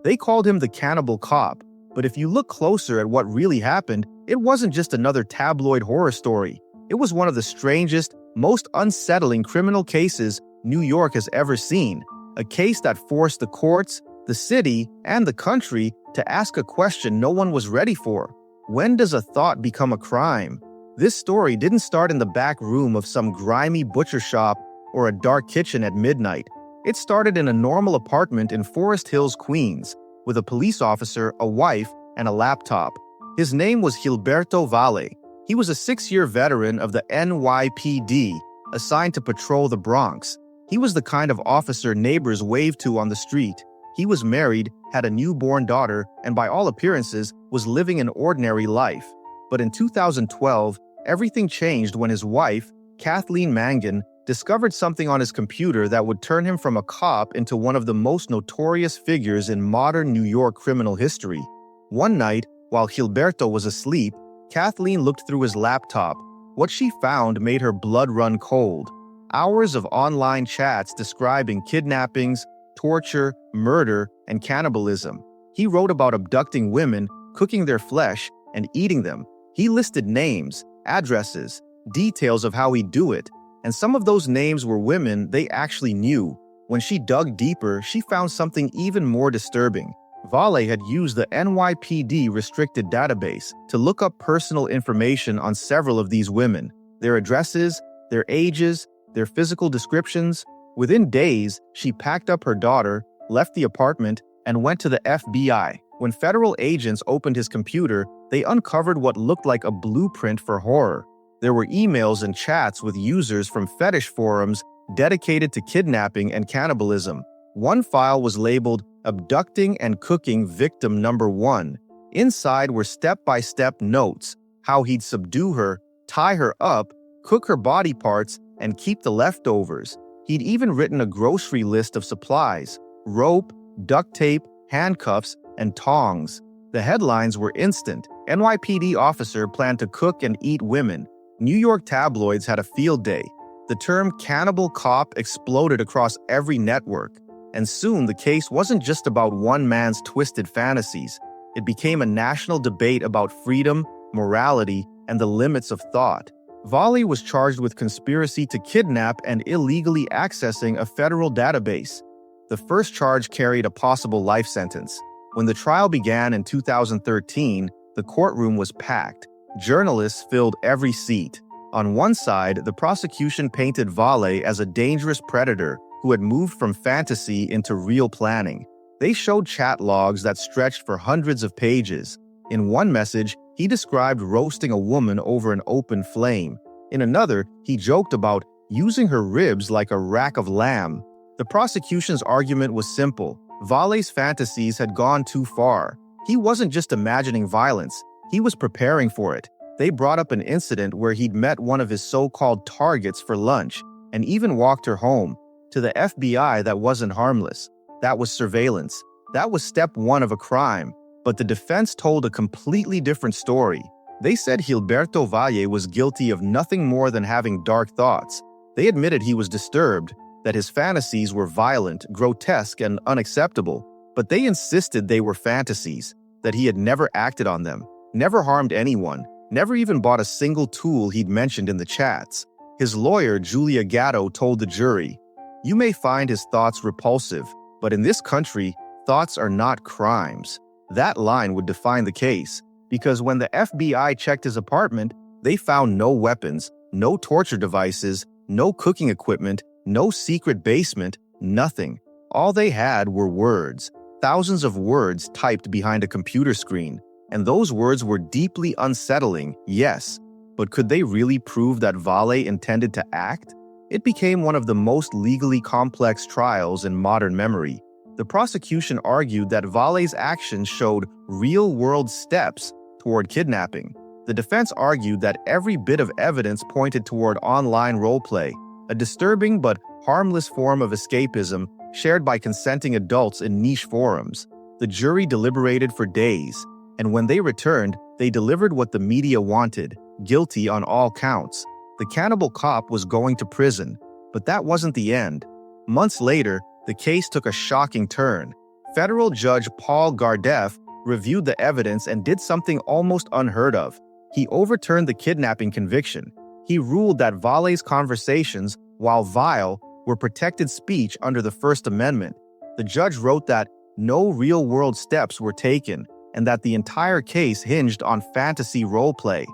They called him the Cannibal Cop, but if you look closer at what really happened, it wasn't just another tabloid horror story. It was one of the strangest, most unsettling criminal cases New York has ever seen. A case that forced the courts, the city, and the country to ask a question no one was ready for. When does a thought become a crime? This story didn't start in the back room of some grimy butcher shop or a dark kitchen at midnight. It started in a normal apartment in Forest Hills, Queens, with a police officer, a wife, and a laptop. His name was Gilberto Valle. He was a 6-year veteran of the NYPD, assigned to patrol the Bronx. He was the kind of officer neighbors waved to on the street. He was married, had a newborn daughter, and by all appearances, was living an ordinary life. But in 2012, everything changed when his wife, Kathleen Mangan, discovered something on his computer that would turn him from a cop into one of the most notorious figures in modern New York criminal history. One night, while Gilberto was asleep, Kathleen looked through his laptop. What she found made her blood run cold. Hours of online chats describing kidnappings, torture, murder, and cannibalism. He wrote about abducting women, cooking their flesh, and eating them. He listed names, addresses, details of how he'd do it, and some of those names were women they actually knew. When she dug deeper, she found something even more disturbing. Valle had used the NYPD restricted database to look up personal information on several of these women, their addresses, their ages, their physical descriptions. Within days, she packed up her daughter, left the apartment, and went to the FBI. When federal agents opened his computer, they uncovered what looked like a blueprint for horror. There were emails and chats with users from fetish forums dedicated to kidnapping and cannibalism. One file was labeled Abducting and Cooking Victim Number 1. Inside were step-by-step notes, how he'd subdue her, tie her up, cook her body parts, and keep the leftovers. He'd even written a grocery list of supplies: rope, duct tape, handcuffs, and tongs. The headlines were instant. NYPD officer planned to cook and eat women. New York tabloids had a field day. The term cannibal cop exploded across every network. And soon the case wasn't just about one man's twisted fantasies. It became a national debate about freedom, morality, and the limits of thought. Valle was charged with conspiracy to kidnap and illegally accessing a federal database. The first charge carried a possible life sentence. When the trial began in 2013, the courtroom was packed. Journalists filled every seat. On one side, the prosecution painted Valle as a dangerous predator who had moved from fantasy into real planning. They showed chat logs that stretched for hundreds of pages. In one message, he described roasting a woman over an open flame. In another, he joked about using her ribs like a rack of lamb. The prosecution's argument was simple. Valle's fantasies had gone too far. He wasn't just imagining violence, he was preparing for it. They brought up an incident where he'd met one of his so-called targets for lunch and even walked her home. To the FBI, that wasn't harmless. That was surveillance. That was step one of a crime. But the defense told a completely different story. They said Gilberto Valle was guilty of nothing more than having dark thoughts. They admitted he was disturbed, that his fantasies were violent, grotesque, and unacceptable. But they insisted they were fantasies, that he had never acted on them, never harmed anyone, never even bought a single tool he'd mentioned in the chats. His lawyer, Julia Gatto, told the jury, "You may find his thoughts repulsive, but in this country, thoughts are not crimes." That line would define the case, because when the FBI checked his apartment, they found no weapons, no torture devices, no cooking equipment, no secret basement, nothing. All they had were words, thousands of words typed behind a computer screen. And those words were deeply unsettling, yes, but could they really prove that Valle intended to act? It became one of the most legally complex trials in modern memory. The prosecution argued that Valle's actions showed real-world steps toward kidnapping. The defense argued that every bit of evidence pointed toward online roleplay, a disturbing but harmless form of escapism shared by consenting adults in niche forums. The jury deliberated for days, and when they returned, they delivered what the media wanted: guilty on all counts. The cannibal cop was going to prison, but that wasn't the end. Months later, the case took a shocking turn. Federal Judge Paul Gardef reviewed the evidence and did something almost unheard of. He overturned the kidnapping conviction. He ruled that Valle's conversations, while vile, were protected speech under the First Amendment. The judge wrote that no real-world steps were taken and that the entire case hinged on fantasy role-play.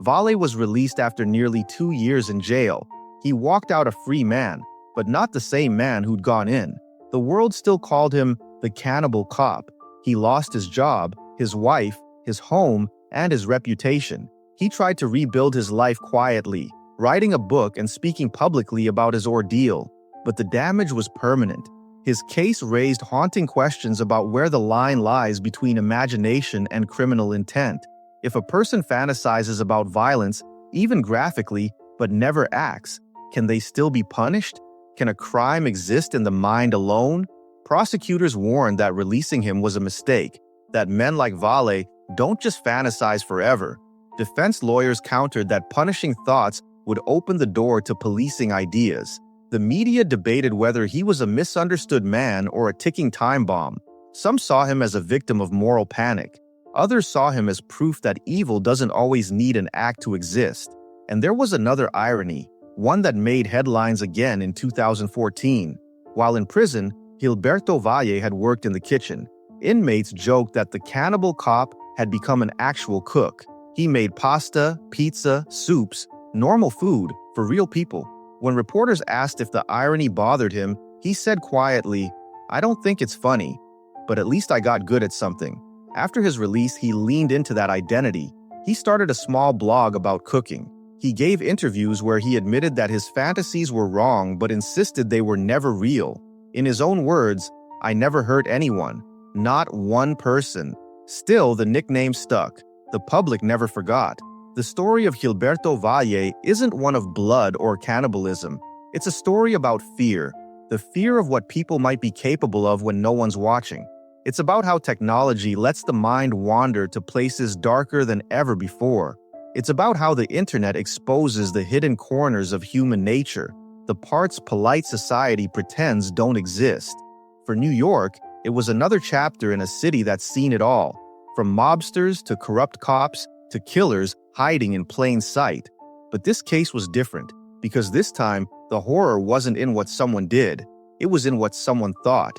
Valle was released after nearly 2 years in jail. He walked out a free man, but not the same man who'd gone in. The world still called him the Cannibal Cop. He lost his job, his wife, his home, and his reputation. He tried to rebuild his life quietly, writing a book and speaking publicly about his ordeal. But the damage was permanent. His case raised haunting questions about where the line lies between imagination and criminal intent. If a person fantasizes about violence, even graphically, but never acts, can they still be punished? Can a crime exist in the mind alone? Prosecutors warned that releasing him was a mistake, that men like Valle don't just fantasize forever. Defense lawyers countered that punishing thoughts would open the door to policing ideas. The media debated whether he was a misunderstood man or a ticking time bomb. Some saw him as a victim of moral panic. Others saw him as proof that evil doesn't always need an act to exist. And there was another irony, one that made headlines again in 2014. While in prison, Gilberto Valle had worked in the kitchen. Inmates joked that the Cannibal Cop had become an actual cook. He made pasta, pizza, soups, normal food for real people. When reporters asked if the irony bothered him, he said quietly, "I don't think it's funny, but at least I got good at something." After his release, he leaned into that identity. He started a small blog about cooking. He gave interviews where he admitted that his fantasies were wrong but insisted they were never real. In his own words, "I never hurt anyone, not one person." Still, the nickname stuck. The public never forgot. The story of Gilberto Valle isn't one of blood or cannibalism. It's a story about fear, the fear of what people might be capable of when no one's watching. It's about how technology lets the mind wander to places darker than ever before. It's about how the internet exposes the hidden corners of human nature, the parts polite society pretends don't exist. For New York, it was another chapter in a city that's seen it all, from mobsters to corrupt cops to killers hiding in plain sight. But this case was different, because this time, the horror wasn't in what someone did, it was in what someone thought.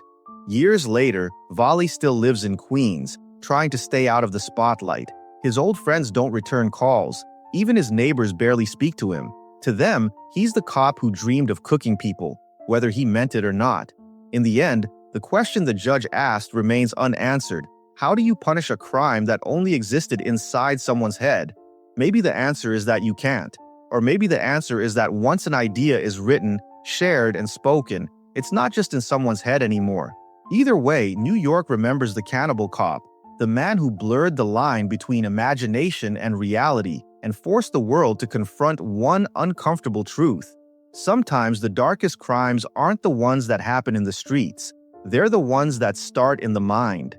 Years later, Valle still lives in Queens, trying to stay out of the spotlight. His old friends don't return calls. Even his neighbors barely speak to him. To them, he's the cop who dreamed of cooking people, whether he meant it or not. In the end, the question the judge asked remains unanswered. How do you punish a crime that only existed inside someone's head? Maybe the answer is that you can't. Or maybe the answer is that once an idea is written, shared, and spoken, it's not just in someone's head anymore. Either way, New York remembers the Cannibal Cop, the man who blurred the line between imagination and reality and forced the world to confront one uncomfortable truth. Sometimes the darkest crimes aren't the ones that happen in the streets. They're the ones that start in the mind.